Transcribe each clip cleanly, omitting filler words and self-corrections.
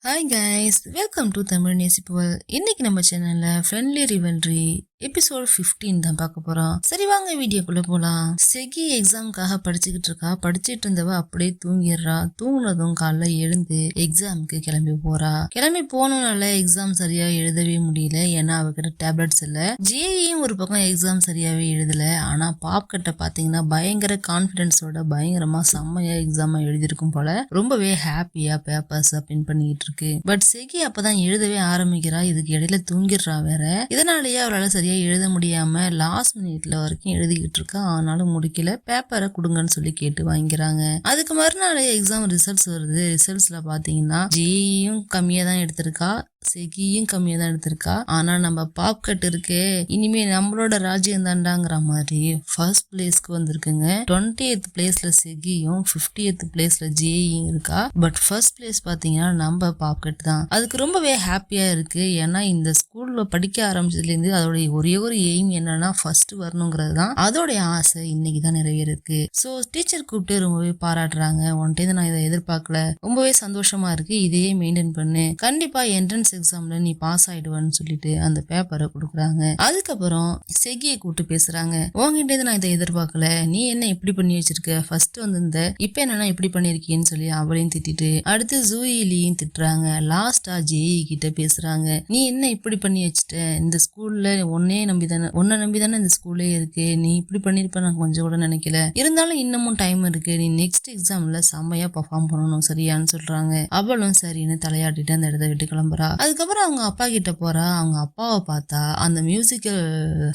Hi guys, welcome to Tamil நேசிப்புகள். இன்னைக்கு நம்ம சேனல்ல ஃப்ரெண்ட்லி ரிவல்ரி எபிசோட் 15 தான் பார்க்க போறோம். சரி வாங்க வீடியோக்குள்ள போலாம். செகி எக்ஸாமுக்காக படிச்சுக்கிட்டு இருக்கா. படிச்சுட்டு இருந்தவ அப்படியே தூங்கிடுறா. தூங்குனதும் காலைல எழுந்து எக்ஸாமுக்கு கிளம்பி போறா. கிளம்பி போனனால எக்ஸாம் சரியா எழுதவே முடியல. ஏன்னா அவகிட்ட டேப்லெட்ஸ் இல்ல. ஜேயும் ஒரு பக்கம் எக்ஸாம் சரியாவே எழுதல. ஆனா பாப்கிட்ட பாத்தீங்கன்னா பயங்கர கான்பிடன்ஸோட பயங்கரமா செம்மையா எக்ஸாம் எழுதிருக்கும் போல. ரொம்பவே ஹாப்பியா பேப்பர்ஸ் பின் பண்ணிட்டு இருக்கு. பட் செகி அப்பதான் எழுதவே ஆரம்பிக்கிறா. இதுக்கு இடையில தூங்கிடுறா வேற. இதனாலேயே அவளால சரியா எழுத முடியாம லாஸ்ட் மினிட்ல வரைக்கும் எழுதிக்கிட்டு இருக்கா. ஆனாலும் முடிக்கல. பேப்பரை கொடுங்கன்னு சொல்லி கேட்டு வாங்கிக்கிறாங்க. அதுக்கு மறுநாள் எக்ஸாம் ரிசல்ட்ஸ் வருது. ரிசல்ட்ஸ்ல பாத்தீங்கன்னா ஜேயும் கம்மியா தான் எடுத்திருக்கா, செகியும் கம்மியா தான் எடுத்திருக்கா. ஆனா நம்ம பாப்கட் இருக்கே, இனிமே நம்மளோட ராஜ்யம் தாண்டாங்கிற மாதிரி ஃபர்ஸ்ட் பிளேஸ்க்கு வந்திருக்குங்க. 20th பிளேஸ்ல செகியும் 50th பிளேஸ்ல ஜேயும் இருக்கா. பட் ஃபர்ஸ்ட் பிளேஸ் பாத்தீங்கன்னா நம்ம பாப்கட் தான். அதுக்கு ரொம்பவே ஹாப்பியா இருக்கு. ஏன்னா இந்த ஸ்கூல்ல படிக்க ஆரம்பிச்சதுல இருந்து அதோடைய ஒரே ஒரு எய்ம் என்னன்னா ஃபர்ஸ்ட் வரணுங்கிறது தான். அதோடைய ஆசை இன்னைக்கு தான் நிறைவேறிருக்கு. சோ டீச்சர் கூப்பிட்டு ரொம்பவே பாராட்டுறாங்க. ஒன்டே நான் இதை எதிர்பார்க்கல, ரொம்பவே சந்தோஷமா இருக்கு, இதையே மெயின்டைன் பண்ணு, கண்டிப்பா என்ட்ரன்ஸ் எக்ஸாம்ல நீ பாஸ் ஆயிடுவான்னு சொல்லிட்டு அந்த பேப்பரை கொடுக்குறாங்க. அதுக்கப்புறம் செகியை கூப்பிட்டு பேசுறாங்க. உங்ககிட்ட நான் இதை எதிர்பார்க்கல, நீ என்ன இப்படி பண்ணி வச்சிருக்க, ஃபர்ஸ்ட் வந்து இப்ப என்னன்னா இப்படி பண்ணிருக்கேன்னு சொல்லி அவளையும் திட்டிட்டு அடுத்து ஜூயிலியும் திட்டுறாங்க. லாஸ்டா ஜேஇ கிட்ட பேசுறாங்க. நீ என்ன இப்படி பண்ணி வச்சுட்ட, இந்த ஸ்கூல்ல உன்னை நம்பிதானே இந்த ஸ்கூல்லே இருக்கு, நீ இப்படி பண்ணிருப்ப நான் கொஞ்சம் கூட நினைக்கல, இருந்தாலும் இன்னமும் டைம் இருக்கு, நீ நெக்ஸ்ட் எக்ஸாம்ல செம்மையா பெர்ஃபார்ம் பண்ணணும் சரியான்னு சொல்றாங்க. அவளும் சரின்னு தலையாட்டிட்டு அந்த இடத்த விட்டு கிளம்புறா. அதுக்கப்புறம் அவங்க அப்பா கிட்ட போறா. அவங்க அப்பாவை பார்த்தா அந்த மியூசிக்கல்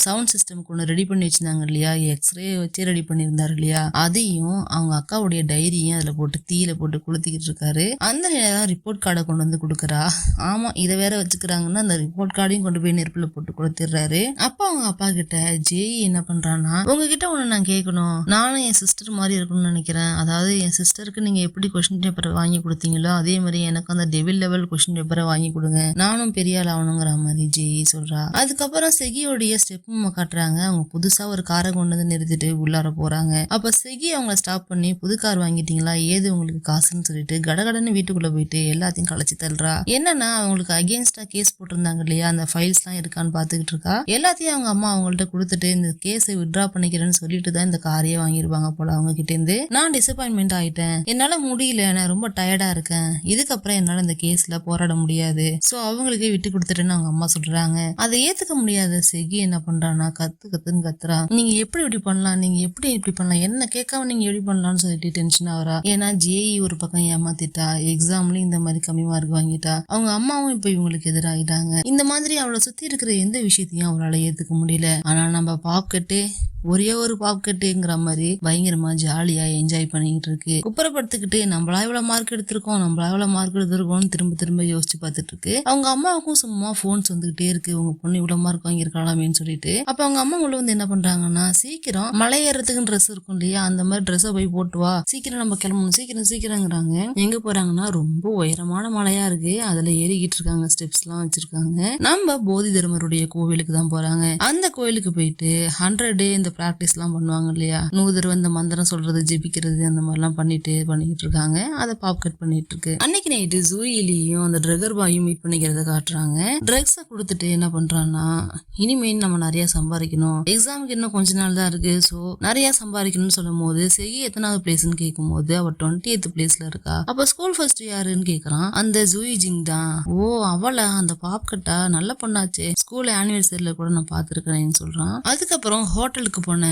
சவுண்ட் சிஸ்டம்க்கு ஒன்று ரெடி பண்ணி வச்சிருந்தாங்க இல்லையா, எக்ஸ்ரே வச்சு ரெடி பண்ணியிருந்தாரு இல்லையா, அதையும் அவங்க அக்காவுடைய டைரியும் அதுல போட்டு தீயில போட்டு கொளுத்திக்கிட்டு இருக்காரு. அந்த நேரம் ரிப்போர்ட் கார்டை கொண்டு வந்து கொடுக்குறா. ஆமா, இதை வேற வச்சுக்கிறாங்கன்னா அந்த ரிப்போர்ட் கார்டையும் கொண்டு போய் நெருப்புல போட்டு கொடுத்துடுறாரு. அப்பா அவங்க அப்பா கிட்ட ஜேஇ என்ன பண்றான்னா, உங்ககிட்ட ஒண்ணு நான் கேட்கணும், நானும் என் சிஸ்டர் மாதிரி இருக்கணும்னு நினைக்கிறேன். அதாவது என் சிஸ்டருக்கு நீங்க எப்படி கொஸ்டின் பேப்பர் வாங்கி கொடுத்தீங்களோ அதே மாதிரி எனக்கு அந்த டெவில் லெவல் கொஸ்டின் பேப்பரை வாங்கி கொடுங்க, நானும் பெரிய ஆள் ஆகணுங்கிற மாதிரி ஜேஇ சொல்றா. அதுக்கப்புறம் செகியோடைய ஸ்டெப்பும் காட்டுறாங்க. அவங்க புதுசா ஒரு காரை கொண்டு வந்து நிறுத்திட்டு உள்ளார போறாங்க. அப்ப செகி அவங்கள ஸ்டாப் பண்ணி புது கார் வாங்கிட்டீங்களா, ஏது உங்களுக்கு காசுன்னு சொல்லிட்டு கடகடன்னு வீட்டுக்குள்ள போயிட்டு எல்லாத்தையும் களைச்சு தள்ளுறா. என்னன்னா அவங்களுக்கு அகேன்ஸ்டா கேஸ் போட்டிருந்தாங்க இல்லையா, அந்த ஃபைல்ஸ் எல்லாம் இருக்கான்னு பாத்துக்கிட்டு இருக்கா. எல்லாத்தையும் அவங்க அம்மா அவங்கள்ட்ட கொடுத்துட்டு இந்த கேஸை வித்ட்ரா பண்ணிக்கிறேன்னு சொல்லிட்டு தான் இந்த காரையே வாங்கிருப்பாங்க போல அவங்க கிட்ட இருந்து. நான் டிசப்பாயின்மெண்ட் ஆயிட்டேன், என்னால முடியல, நான் ரொம்ப டயர்டா இருக்கேன், இதுக்கப்புறம் என்னால இந்த கேஸ்ல போராட முடியாது, சோ அவங்களுக்கே விட்டு கொடுத்துட்டேன்னு அவங்க அம்மா சொல்றாங்க. அதை ஏத்துக்க முடியாத செகி என்ன பண்றான்னா கத்துன்னு கத்துறா. நீங்க எப்படி இப்படி பண்ணலாம், நீங்க எப்படி இப்படி பண்ணலாம், என்ன கேட்காம நீங்க எப்படி பண்ணலாம்னு சொல்லிட்டு டென்ஷன் ஆகிறா. ஏன்னா ஜேஇ ஒரு பக்கம் ஏமாத்திட்டா, எக்ஸாம்லயும் இந்த மாதிரி கம்மி மார்க் வாங்கிட்டா, அவங்க அம்மாவும் இப்ப இவங்களுக்கு எதிராகிட்டாங்க. இந்த மாதிரி அவளை சுத்தி இருக்கிற எந்த விஷயத்தையும் அவளால ஏத்துக்க முடியல. ஆனா நம்ம பாப்கட்டு ஒரே ஒரு பாப்கட்டுங்கிற மாதிரி பயங்கரமா ஜாலியா என்ஜாய் பண்ணிட்டு இருக்கு. குப்புறப்படுத்திக்கிட்டு நம்மளா இவ்வளவு மார்க் எடுத்திருக்கோம் திரும்ப திரும்ப யோசிச்சு பார்த்துட்டு இருக்கு. அவங்க அம்மாவுக்கும் சும்மா போன்ஸ் வந்துகிட்டே இருக்கு, உங்க பொண்ணு இவ்வளவு மார்க் வாங்கியிருக்கலாமேன்னு சொல்லிட்டு. அப்ப அவங்க அம்மா உள்ள வந்து என்ன பண்றாங்கன்னா, சீக்கிரம் மலை ஏறதுக்கு ட்ரெஸ் இருக்கும் இல்லையா, அந்த மாதிரி ட்ரெஸ்ஸை போய் போட்டு வா, சீக்கிரம் நம்ம கிளம்பணும், சீக்கிரங்கிறாங்க. எங்க போறாங்கன்னா ரொம்ப உயரமான மலையா இருக்கு, அதுல ஏறிக்கிட்டு இருக்காங்க, ஸ்டெப்ஸ் எல்லாம் வச்சிருக்காங்க. நம்ம போதி தர்மருடைய கோவிலுக்கு தான் போறாங்க. அந்த கோவிலுக்கு போயிட்டு 100 டே இந்த பிராக்டிஸ் எல்லாம் பண்ணுவாங்க இல்லையா, 100 தடவை இந்த மந்திரம் சொல்றது, ஜெபிக்கிறது, அந்த மாதிரி எல்லாம் பண்ணிட்டு இருக்காங்க. அதை பாப்கட் பண்ணிட்டு இருக்கு. அன்னைக்கு நைட்டு ஜூயிலியும் அந்த ட்ரகர் பாயும் மீட் பண்ணிக்கிறத காட்டுறாங்க. ட்ரக்ஸை கொடுத்துட்டு என்ன பண்றான்னா, இனிமேல் நம்ம நிறைய சம்பாதிக்கணும், எக்ஸாமுக்கு இன்னும் கொஞ்ச நாள் தான் இருக்கு, சோ நிறைய சம்பாதிக்கணும்னு சொல்லும் போது செகி எத்தனாவது பிளேஸ்ன்னு கேட்கும் போது அவ 20th பிளேஸ்ல இருக்கா. அப்ப ஸ்கூல் ஃபர்ஸ்ட் யாருன்னு கேக்குறான். அந்த ஜூயி ஜிங் தான். ஓ அவளா, அந்த பாப்கட்டா, நல்ல பொண்ணாச்சு, ஸ்கூல் ஆனிவர்சரியில கூட நான் பாத்துருக்கேன்னு சொல்றான். அதுக்கப்புறம் ஹோட்டலுக்கு போன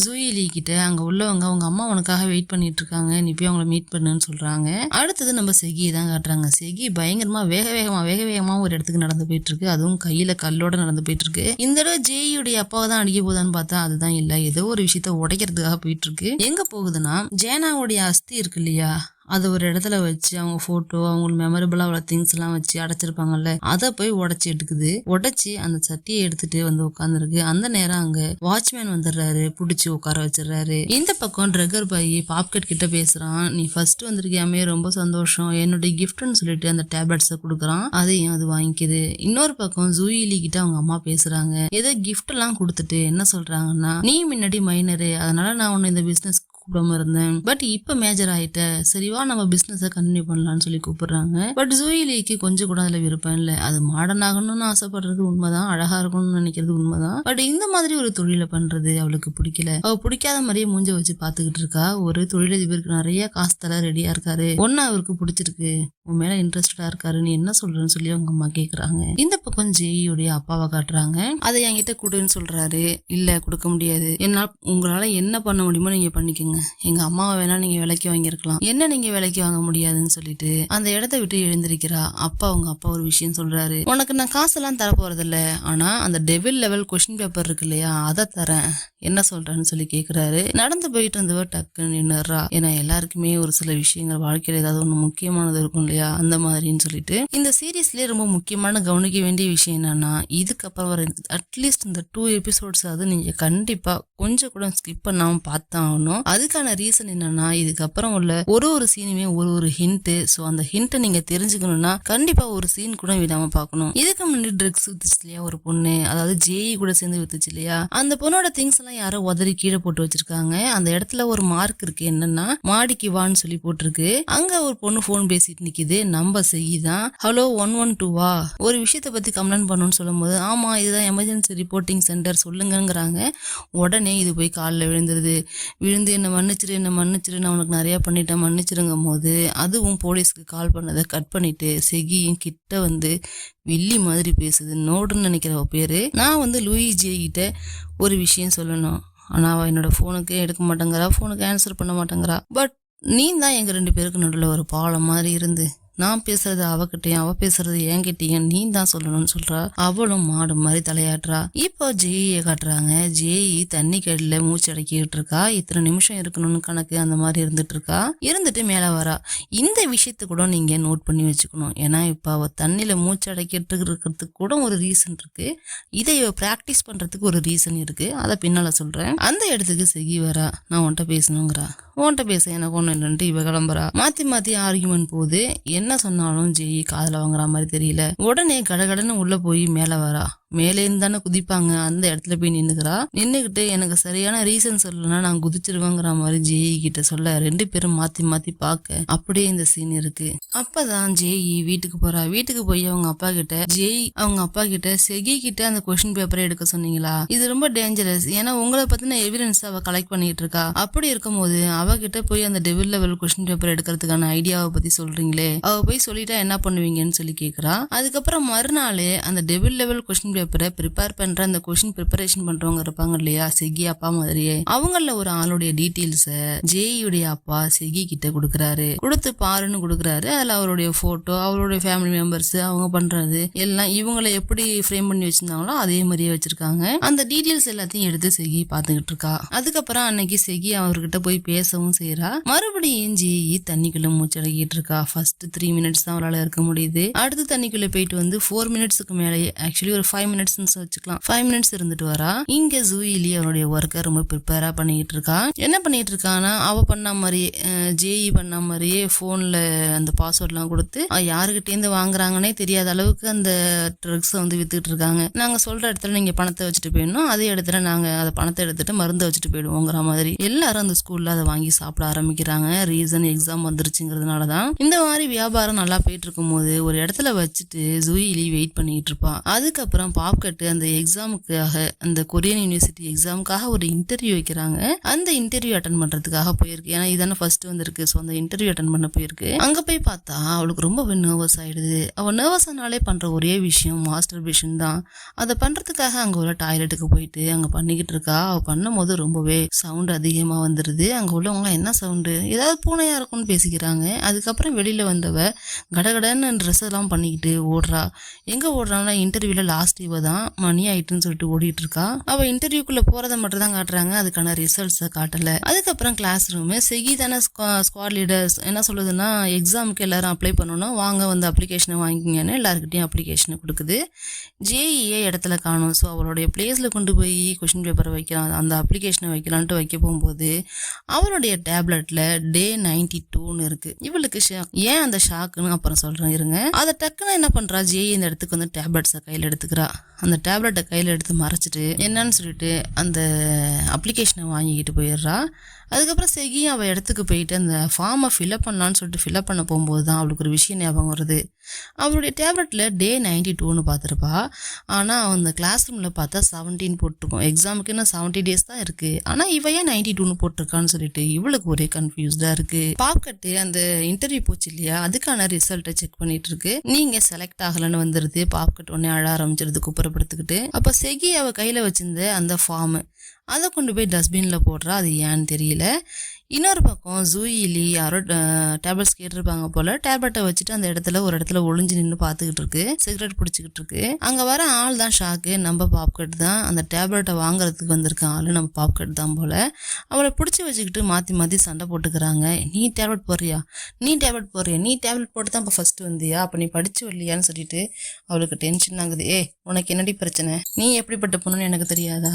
ஜூயிலி கிட்ட அங்க உள்ளவங்க அவங்க அம்மா உனக்காக வெயிட் பண்ணிட்டு இருக்காங்க, நீ போய் அவங்கள மீட் பண்ணுன்னு சொல்றாங்க. அடுத்தது நம்ம செகியை தான் காட்டுறாங்க. செகி பயங்கரமா வேக வேகமா ஒரு இடத்துக்கு நடந்து போயிட்டு இருக்கு. அதுவும் கையில கல்லோட நடந்து போயிட்டு இருக்கு. இந்த தடவை ஜேஇயுடைய அப்பாவை தான் அடிக்க போதான்னு பார்த்தா அதுதான் இல்ல, ஏதோ ஒரு விஷயத்த உடைக்கிறதுக்காக போயிட்டு இருக்கு. எங்க போகுதுன்னா, ஜேனாவுடைய அஸ்தி இருக்கு இல்லையா, அதை ஒரு இடத்துல வச்சு அவங்க போட்டோ, அவங்களுக்கு மெமரபிளா உள்ள திங்ஸ் எல்லாம் வச்சு அடைச்சிருப்பாங்கல்ல, அதை போய் உடைச்சி எடுக்குது. உடைச்சி அந்த சட்டியை எடுத்துட்டு வந்து உட்காந்துருக்கு. அந்த நேரம் அங்க வாட்ச்மேன் வந்துடுறாரு, புடிச்சு உட்கார வச்சிடறாரு. இந்த பக்கம் ட்ரகர் பாய் பாப்கட் கிட்ட பேசுறான். நீ ஃபர்ஸ்ட் வந்திருக்கியாமே, ரொம்ப சந்தோஷம், என்னுடைய கிஃப்ட்னு சொல்லிட்டு அந்த டேப்லெட்ஸை கொடுக்குறான். அதையும் அது வாங்கிக்குது. இன்னொரு பக்கம் ஜூயிலி கிட்ட அவங்க அம்மா பேசுறாங்க. ஏதோ கிஃப்ட் எல்லாம் கொடுத்துட்டு என்ன சொல்றாங்கன்னா, நீ முன்னாடி மைனரு, அதனால நான் உன்னை இந்த பிசினஸ் கூப்பிடாம இருந்தேன், பட் இப்ப மேஜர் ஆயிட்ட, சரிவா நம்ம பிசினஸ கண்டினியூ பண்ணலாம்னு சொல்லி கூப்பிடுறாங்க. பட் ஜூயிலிக்கு கொஞ்சம் கூட அதுல விருப்பம் இல்லை. அது மாடர்ன் ஆகணும்னு ஆசைப்படுறது உண்மைதான், அழகா இருக்கணும்னு நினைக்கிறது உண்மைதான். பட் இந்த மாதிரி ஒரு தொழிலை பண்றது அவளுக்கு பிடிக்கல. அவ பிடிக்காத மாதிரியே மூஞ்ச வச்சு பாத்துக்கிட்டு இருக்கா. ஒரு தொழிலதிபருக்கு நிறைய காசு தர ரெடியா இருக்காரு, ஒன்னு அவருக்கு பிடிச்சிருக்கு, உன் மேல இன்ட்ரெஸ்டடா இருக்காரு, நீ என்ன சொல்றன்னு சொல்லி அவங்க அம்மா கேக்குறாங்க. இந்த பக்கம் ஜெய்யுடைய அப்பாவை காட்டுறாங்க. அதை என்கிட்ட கொடுன்னு சொல்றாரு. இல்ல கொடுக்க முடியாது, என்ன உங்களால என்ன பண்ண முடியுமோ நீங்க பண்ணிக்கோங்க, எங்க அம்மாவை வேணா நீங்க விலைக்கு வாங்கிருக்கலாம், என்ன நீங்க விலைக்கு வாங்க முடியாதுன்னு சொல்லிட்டு அந்த இடத்த விட்டு எழுந்திருக்கிறா. அப்பா அவங்க அப்பா ஒரு விஷயம் சொல்றாரு, உனக்கு நான் காசெல்லாம் தர போறது இல்ல, ஆனா அந்த டெவில் லெவல் கொஸ்டின் பேப்பர் இருக்கு இல்லையா, அதை தரேன், என்ன சொல்றேன்னு சொல்லி கேக்குறாரு. நடந்து போயிட்டு இருந்தவர் டக்குன்னு நின்னுறா. ஏன்னா எல்லாருக்குமே ஒரு சில விஷயங்கள் வாழ்க்கையில ஏதாவது ஒண்ணு முக்கியமானது இருக்கும் இல்லையா, அந்த மாதிரின்னு சொல்லிட்டு. இந்த சீரீஸ்லயே ரொம்ப முக்கியமான கவனிக்க வேண்டிய விஷயம் என்னன்னா, இதுக்கப்புறம் வர அட்லீஸ்ட் இந்த 2 எபிசோட்ஸ் அது நீங்க கண்டிப்பா கொஞ்சம் கூட ஸ்கிப் பண்ணாம பார்த்தான் ஆகணும். அதுக்கான ரீசன் என்னன்னா, இதுக்கப்புறம் உள்ள ஒரு சீனுமே ஒரு ஹிண்ட். சோ அந்த ஹிண்ட்டை நீங்க தெரிஞ்சுக்கணும்னா கண்டிப்பா ஒரு சீன் கூட விடாம பார்க்கணும். இதுக்கு முன்னாடி ட்ரக்ஸ் வித்துச்சு இல்லையா ஒரு பொண்ணு, அதாவது ஜேஇ கூட சேர்ந்து வித்துச்சு இல்லையா, அந்த பொண்ணோட திங்ஸ் எல்லாம் யாரோ உதறி கீழே போட்டு வச்சிருக்காங்க. அந்த இடத்துல ஒரு மார்க் இருக்கு, என்னன்னா மாடிக்கு வான்னு சொல்லி போட்டிருக்கு. அங்க ஒரு பொண்ணு போன் பேசிட்டு நிக்குது, நம்ம செய்தான் ஹலோ 112வா, ஒரு விஷயத்த பத்தி கம்ப்ளைண்ட் பண்ணணும்னு சொல்லும் போது, ஆமா இதுதான் எமர்ஜென்சி ரிப்போர்ட்டிங் சென்டர் சொல்லுங்கிறாங்க. உடனே இது போய் காலில் விழுந்து என்ன மன்னிச்சிரு நான் உனக்கு நிறைய பண்ணிட்டேன் மன்னிச்சிருங்கும் போது, அதுவும் போலீஸ்க்கு கால் பண்ணதை கட் பண்ணிட்டு செகியும் கிட்ட வந்து வில்லி மாதிரி பேசுது. நோடுன்னு நினைக்கிறவ பேரு. நான் வந்து லூயி ஜே கிட்ட ஒரு விஷயம் சொல்லணும், ஆனா அவ என்னோட போனுக்கு எடுக்க மாட்டேங்கிறா, போனுக்கு ஆன்சர் பண்ண மாட்டேங்கிறா. பட் நீ தான் எங்க 2 பேருக்கு நடுவில் ஒரு பாலம் மாதிரி இருந்து, நான் பேசுறது அவகிட்டையும் அவ பேசுறது என்கிட்டயும் நீ தான் சொல்லணும்னு சொல்றா. அவளும் மாடு மாதிரி தலையாட்டுறா. இப்போ ஜேஇயை காட்டுறாங்க. ஜேஇ தண்ணி கடையில மூச்சு அடக்கிட்டு இருக்கா. இத்தனை நிமிஷம் இருக்கணும்னு கணக்கு அந்த மாதிரி இருந்துட்டு மேல வரா. இந்த விஷயத்த கூட நீங்க நோட் பண்ணி வச்சுக்கணும். ஏன்னா இப்ப அவ தண்ணியில மூச்சு அடக்கிட்டு இருக்கிறதுக்கு கூட ஒரு ரீசன் இருக்கு, இதை இவ பிராக்டிஸ் பண்றதுக்கு ஒரு ரீசன் இருக்கு, அதை பின்னால சொல்றேன். அந்த இடத்துக்கு செகி வரா. நான் உன்கிட்ட பேசணுங்கிறா. உன்கிட்ட பேச எனக்கு ஒண்ணு இல்லைன்ட்டு இவ கிளம்புறா. மாத்தி ஆர்குமெண்ட் போகுது. என்ன சொன்னாலும் ஜெய் காதுல வாங்குற மாதிரி தெரியல. உடனே கடகடன்னு உள்ள போய் மேல வரா. மேலே இருந்தானே குதிப்பாங்க, அந்த இடத்துல போய் நின்னுகிட்டு எனக்கு சரியான ரீசன் சொல்லனா நான் குதிச்சிருவேங்கிற மாதிரி ஜேஇ கிட்ட சொல்ல 2 பேரும் மாத்தி பார்க்க அப்படியே இந்த சீன் இருக்கு. அப்பதான் ஜேஇ வீட்டுக்கு போறா. வீட்டுக்கு போய் அவங்க அப்பா கிட்ட செகி கிட்ட அந்த கொஸ்டின் பேப்பரை எடுக்க சொன்னீங்களா, இது ரொம்ப டேஞ்சரஸ், ஏன்னா உங்களை பத்தின எவிடன்ஸ் அவ கலெக்ட் பண்ணிட்டு இருக்கா. அப்படி இருக்கும்போது அவகிட்ட போய் அந்த டெவில் லெவல் கொஸ்டின் பேப்பர் எடுக்கிறதுக்கான ஐடியாவை பத்தி சொல்றீங்களே, அவ போய் சொல்லிட்டா என்ன பண்ணுவீங்கன்னு சொல்லி கேக்குறா. அதுக்கப்புறம் மறுநாளே அந்த டெவில் லெவல் கொஸ்டின் பேப்பரை ப்ரிப்பேர் பண்ற அந்த கொஸ்டின் ப்ரிப்பரேஷன் பண்றவங்க இருப்பாங்க இல்லையா, செகி அப்பா மாதிரியே, அவங்கள ஒரு ஆளுடைய டீட்டெயில்ஸ ஜேஇயுடைய அப்பா செகி கிட்ட கொடுத்து பாருன்னு கொடுக்குறாரு. அதுல அவருடைய போட்டோ, அவருடைய ஃபேமிலி மெம்பர்ஸ், அவங்க பண்றது எல்லாம் இவங்களை எப்படி ஃப்ரேம் பண்ணி வச்சிருந்தாங்களோ அதே மாதிரியே வச்சிருக்காங்க. அந்த டீட்டெயில்ஸ் எல்லாத்தையும் எடுத்து செகி பாத்துக்கிட்டு இருக்கா. அதுக்கப்புறம் அன்னைக்கு செகி அவர்கிட்ட போய் பேசவும் செய்யறா. மறுபடியும் ஜேஇ தண்ணிக்குள்ள மூச்சடக்கிட்டு இருக்கா. ஃபர்ஸ்ட் 3 மினிட்ஸ் தான் அவளால இருக்க முடியுது. அடுத்து தண்ணிக்குள்ள போயிட்டு வந்து 4 மினிட்ஸ்க்கு மேலே, ஆக்சுவலி ஒரு 5 மினிட்ஸ் வச்சுக்கலாம், 5 மினிட்ஸ் இருந்துட்டு வரா. இங்க ஜூயிலி அவருடைய ஒர்க்கை ரொம்ப ப்ரிப்பேரா பண்ணிட்டு இருக்கா. என்ன பண்ணிட்டு இருக்கான்னா, அவ பண்ண மாதிரியே ஜேஇ பண்ண மாதிரியே போன்ல அந்த பாஸ்வேர்ட் எல்லாம் கொடுத்து யாருகிட்ட இருந்து வாங்குறாங்கன்னே தெரியாத அளவுக்கு அந்த ட்ரக்ஸ் வந்து வித்துட்டு இருக்காங்க. நாங்க சொல்ற இடத்துல நீங்க பணத்தை வச்சுட்டு போயிடணும், அதே இடத்துல நாங்க அதை பணத்தை எடுத்துட்டு மருந்து வச்சுட்டு போயிடுவோங்கிற மாதிரி எல்லாரும் அந்த ஸ்கூல்ல அதை வாங்கி சாப்பிட ஆரம்பிக்கிறாங்க. ரீசன் எக்ஸாம் வந்துருச்சுங்கிறதுனாலதான். இந்த மாதிரி வியாபாரம் நல்லா போயிட்டு இருக்கும் போது ஒரு இடத்துல வச்சுட்டு ஜூயிலி வெயிட் பண்ணிட்டு இருப்பான். அதுக்கப்புறம் பாப்கட் அந்த எக்ஸாமுக்காக, அந்த கொரியன் யூனிவர்சிட்டி எக்ஸாமுக்காக ஒரு இன்டர்வியூ வைக்கிறாங்க. அந்த இன்டர்வியூ அட்டன் பண்றதுக்காக போயிருக்கு. ஏன்னா இதான ஃபர்ஸ்ட் வந்திருக்கு. ஸோ அந்த இன்டர்வியூ அட்டன் பண்ண போயிருக்கு. அங்க போய் பார்த்தா அவளுக்கு ரொம்ப நர்வஸ் ஆயிடுது. அவள் நர்வஸ் ஆனாலே பண்ற ஒரே விஷயம் மாஸ்டர்பேஷன் தான். அதை பண்றதுக்காக அங்க உள்ள டாய்லெட்டுக்கு போயிட்டு அங்க பண்ணிக்கிட்டு இருக்கா. அவ பண்ணும் போது ரொம்பவே சவுண்ட் அதிகமா வந்துருது. அங்க உள்ளவங்க என்ன சவுண்டு, ஏதாவது பூனையா இருக்கும்னு பேசிக்கிறாங்க. அதுக்கப்புறம் வெளியில வந்தவ கடகடன்னு ட்ரெஸ் எல்லாம் பண்ணிக்கிட்டு ஓடுறா. எங்க ஓடுறான்னா இன்டர்வியூல லாஸ்ட் இவ தான், மணி ஆயிட்டுன்னு சொல்லிட்டு ஓடிட்டு இருக்கா. அவ இன்டர்வியூக்குள்ள போறதை மட்டும் தான் காட்டுறாங்க, அதுக்கான ரிசல்ட்ஸை காட்டல. அதுக்கப்புறம் கிளாஸ் ரூம் செகி தானே ஸ்குவாட் லீடர்ஸ் என்ன சொல்லுதுன்னா, எக்ஸாமுக்கு எல்லாரும் அப்ளை பண்ணணும், வாங்க வந்து அப்ளிகேஷனை வாங்கிங்கன்னு எல்லாருக்கிட்டையும் அப்ளிகேஷனை கொடுக்குது. ஜேஇஏ இடத்துல காணும். ஸோ அவளுடைய பிளேஸ்ல கொண்டு போய் கொஸ்டின் பேப்பரை வைக்கலாம், அந்த அப்ளிகேஷனை வைக்கலான்ட்டு வைக்க போகும்போது அவளுடைய டேப்லெட்ல டே 92ன்னு இருக்கு. இவளுக்கு ஷாக். ஏன் அந்த ஷாக்குன்னு அப்புறம் சொல்றேன் இருங்க. அதை டக்குன்னு என்ன பண்றா, ஜேஇ இந்த இடத்துக்கு வந்து டேப்லெட்ஸை கையில் எடுத்துக்கிறா. அந்த டேப்லெட்டை கையில் எடுத்து மறைச்சிட்டு என்னன்னு சொல்லிட்டு அந்த அப்ளிகேஷனை வாங்கிக்கிட்டு போயிடுறா. அதுக்கப்புறம் செகியும் அவள் இடத்துக்கு போயிட்டு அந்த ஃபார்மை ஃபில்அப் பண்ணலான்னு சொல்லிட்டு ஃபில்அப் பண்ண போகும்போது தான் அவளுக்கு ஒரு விஷயம் ஞாபகம் வருது. அவளுடைய டேப்லெட்டில் டே 92ன்னு பார்த்துருப்பா. ஆனால் அந்த கிளாஸ் ரூமில் பார்த்தா 17 போட்டிருக்கோம். எக்ஸாமுக்கு இன்னும் 70 days தான் இருக்குது. ஆனால் இவ ஏன் 92ன்னு போட்டிருக்கான்னு சொல்லிட்டு இவளுக்கு ஒரே கன்ஃபியூஸ்டாக இருக்குது. பாப்கட்டு அந்த இன்டர்வியூ போச்சு இல்லையா, அதுக்கான ரிசல்ட்டை செக் பண்ணிட்டு இருக்கு. நீங்கள் செலக்ட் ஆகலைன்னு வந்துடுது. பாப்கட் உடனே அழ ஆரம்பிச்சிருது குப்புறப்படுத்திக்கிட்டு. அப்போ செகி அவள் கையில் வச்சிருந்த அந்த ஃபார்மு அதை கொண்டு போய் டஸ்ட்பினில் போடுறா. அது ஏன்னு தெரியல. இன்னொரு பக்கம் ஜூயிலி யாரோ டேப்லெட்ஸ் கேட்டிருப்பாங்க போல, டேப்லெட்டை வச்சுட்டு அந்த ஒரு இடத்துல ஒளிஞ்சு நின்று பார்த்துக்கிட்டு இருக்கு, சிகரெட் பிடிச்சிக்கிட்டு இருக்கு. அங்கே வர ஆள் தான் ஷாக்கு. நம்ம பாப்கட் தான் அந்த டேப்லெட்டை வாங்குறதுக்கு வந்திருக்க ஆள் நம்ம பாப்கட் தான் போல. அவளை பிடிச்சி வச்சுக்கிட்டு மாற்றி மாற்றி சண்டை போட்டுக்கிறாங்க. நீ டேப்லெட் போடுறியா, நீ டேப்லெட் போட்டு தான் இப்போ ஃபர்ஸ்ட் வந்தியா, அப்போ நீ படிச்சு வரலையான்னு சொல்லிட்டு அவளுக்கு டென்ஷன் ஆகுது. உனக்கு என்னடி பிரச்சனை, நீ எப்படிப்பட்ட பொண்ணுன்னு எனக்கு தெரியாதா,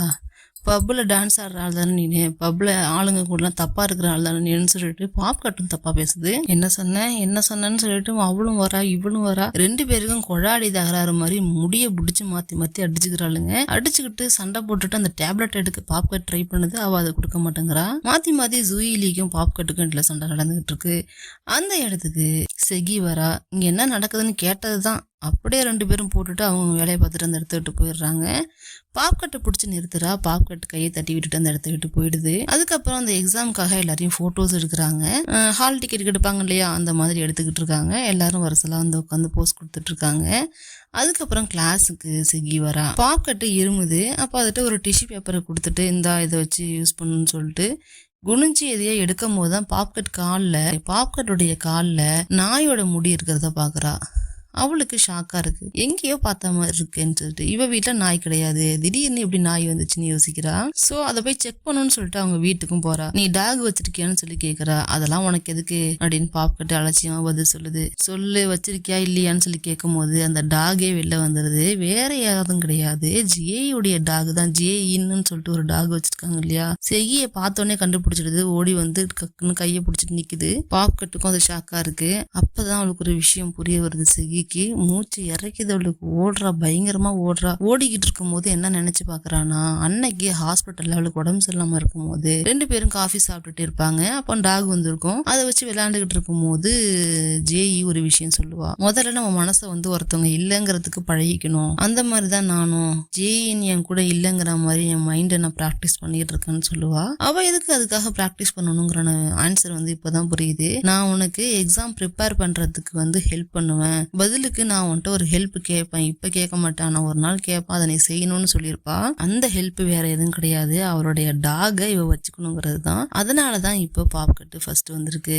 பப்பில் டான்ஸ் ஆடுற ஆள் தானே நீனு, பப்பில் ஆளுங்க கூடலாம் தப்பாக இருக்கிற ஆள் தானே நீன்னு சொல்லிட்டு பாப்கட்டும் தப்பாக பேசுது. என்ன சொன்னேன்னு சொல்லிட்டு அவளும் வரா இவளும் வரா. 2 பேருக்கும் கொழாடி தகராறு மாதிரி முடிய பிடிச்சி மாற்றி மாற்றி அடிச்சுக்கிறாளுங்க. அடிச்சுக்கிட்டு சண்டை போட்டுட்டு அந்த டேப்லெட் எடுக்க பாப்கட் ட்ரை பண்ணுது. அவள் அதை கொடுக்க மாட்டேங்கிறா. மாற்றி ஜூயிலிக்கும் பாப்கட்டுக்கும் இதில் சண்டை நடந்துகிட்டு இருக்கு. அந்த இடத்துக்கு செகி வரா. இங்கே என்ன நடக்குதுன்னு கேட்டது தான். அப்படியே 2 பேரும் போட்டுட்டு அவங்க வேலையை பார்த்துட்டு அந்த இடத்த விட்டு போயிடுறாங்க. பாப்கட்டை பிடிச்சி நிறுத்துறா. பாப்கட் கையை தட்டி விட்டுட்டு அந்த இடத்த விட்டு போயிடுது. அதுக்கப்புறம் அந்த எக்ஸாமுக்காக எல்லாரையும் ஃபோட்டோஸ் எடுக்கிறாங்க. ஹால் டிக்கெட் எடுப்பாங்க இல்லையா, அந்த மாதிரி எடுத்துக்கிட்டு இருக்காங்க. எல்லாரும் வருஷலாம் வந்து உட்காந்து போஸ் கொடுத்துட்டு இருக்காங்க. அதுக்கப்புறம் கிளாஸுக்கு செகி வரா. பாப்கட்டு இருமுது. அப்போ அதுகிட்ட ஒரு டிஷ்யூ பேப்பரை கொடுத்துட்டு இதை வச்சு யூஸ் பண்ணுன்னு சொல்லிட்டு குனிஞ்சி எதையோ எடுக்கும் போது தான் பாப்கட்டுடைய காலில் நாயோட முடி இருக்கிறத பார்க்குறா. அவளுக்கு ஷாக்கா இருக்கு. எங்கேயோ பார்த்த மாதிரி இருக்குன்னு சொல்லிட்டு இவ வீட்டுல நாய் கிடையாது, திடீர்னு எப்படி நாய் வந்துச்சுன்னு யோசிக்கிறா. சோ அதை போய் செக் பண்ணணும்னு சொல்லிட்டு அவங்க வீட்டுக்கும் போறா. நீ டாக் வச்சிருக்கியான்னு சொல்லி கேக்குறா. அதெல்லாம் உனக்கு எதுக்கு அப்படின்னு பாப்கட்டு அலட்சியமா பதில் சொல்லுது. சொல்லு வச்சிருக்கியா இல்லையான்னு சொல்லி கேட்கும் போது அந்த டாகே வெளில வந்துடுது. வேற யாரும் கிடையாது, ஜேயுடைய டாக் தான். ஜேஇன்னு சொல்லிட்டு ஒரு டாக் வச்சிருக்காங்க இல்லையா. செகியை பார்த்தோன்னே கண்டுபிடிச்சிடுது. ஓடி வந்து கக்குன்னு கையை பிடிச்சிட்டு நிக்குது. பாப்கட்டுக்கும் அது ஷாக்கா இருக்கு. அப்பதான் அவளுக்கு ஒரு விஷயம் புரிய வருது. செகி மூச்சு இறக்கிது. அவளுக்கு பயங்கரமா ஓடிக்கிட்டு இருக்கும் போது என்ன நினைச்சு பாக்குறானா, அன்னைக்கு ஹாஸ்பிட்டல்ல அவளுக்கு உடம்பு சரியில்லாம இருக்கும் போது 2 பேரும் காஃபி சாப்பிட்டுட்டு இருப்பாங்க. அப்ப டாக் வந்திருக்கும். அதை வச்சு விளையாண்டுகிட்டு இருக்கும் போது ஜேஇ ஒரு விஷயம் சொல்லுவா. முதல்ல நம்ம மனசை ஒருத்தவங்க இல்லைங்கிறதுக்கு பழகிக்கணும். அந்த மாதிரிதான் நானும் ஜேஇன் என் கூட இல்லைங்கிற மாதிரி என் மைண்டை நான் பிராக்டிஸ் பண்ணிட்டு இருக்கேன்னு சொல்லுவா. அவ எதுக்கு அதுக்காக பிராக்டிஸ் பண்ணணுங்கிற ஆன்சர் இப்பதான் புரியுது. நான் உனக்கு எக்ஸாம் ப்ரிப்பேர் பண்றதுக்கு ஹெல்ப் பண்ணுவேன், பதிலுக்கு நான் உன்கிட்ட ஒரு ஹெல்ப் கேட்பேன், இப்ப கேட்க மாட்டேன், நான் ஒரு நாள் கேட்பேன், அதை நீ செய்யணும்னு சொல்லியிருப்பா. அந்த ஹெல்ப் வேற எதுவும் கிடையாது, அவருடைய டாகை இவ வச்சுக்கணுங்கிறது தான். அதனாலதான் இப்ப பாப்கட்டு ஃபர்ஸ்ட் வந்திருக்கு.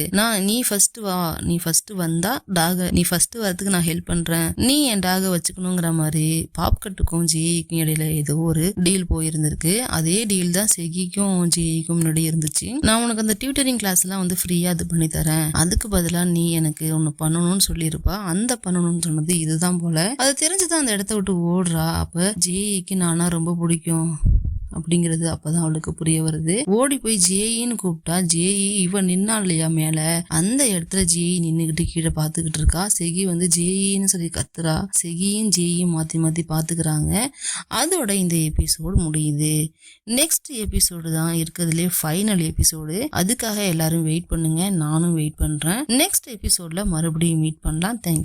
நீ ஃபர்ஸ்ட் வந்தா டாக நீ ஃபர்ஸ்ட் வரதுக்கு நான் ஹெல்ப் பண்றேன், நீ என் டாகை வச்சுக்கணுங்கிற மாதிரி பாப்கட்டுக்கும் ஜேஇக்கும் இடையில ஏதோ ஒரு டீல் போயிருந்திருக்கு. அதே டீல் தான் செகிக்கும் ஜேஇக்கும் முன்னாடி இருந்துச்சு. நான் உனக்கு அந்த டியூட்டரிங் கிளாஸ் எல்லாம் ஃப்ரீயா இது பண்ணி தரேன், அதுக்கு பதிலா நீ எனக்கு ஒன்னு பண்ணணும்னு சொல்லியிருப்பா. அந்த பண்ணணும்னு சொன்னது இதுதான் போல. அது தெரிஞ்சுதான் அந்த இடத்த விட்டு ஓடுறா. அப்ப ஜேஇக்கு நானா ரொம்ப பிடிக்கும் அப்படிங்கிறது அப்பதான் அவளுக்கு புரிய வருது. ஓடி போய் ஜேஇன்னு கூப்பிட்டா ஜேஇ இவ நின்னா இல்லையா மேல, அந்த இடத்துல ஜேஇ நின்னுகிட்டு கீழே பாத்துக்கிட்டு இருக்கா. செகி ஜேஇன்னு சொல்லி கத்துறா. செகியும் ஜேஇயும் மாத்தி மாத்தி பாத்துக்கிறாங்க. அதோட இந்த எபிசோடு முடியுது. நெக்ஸ்ட் எபிசோடு தான் இருக்கிறதுலே ஃபைனல் எபிசோடு. அதுக்காக எல்லாரும் வெயிட் பண்ணுங்க, நானும் வெயிட் பண்றேன். நெக்ஸ்ட் எபிசோட்ல மறுபடியும் மீட் பண்ணலாம். தேங்க்யூ.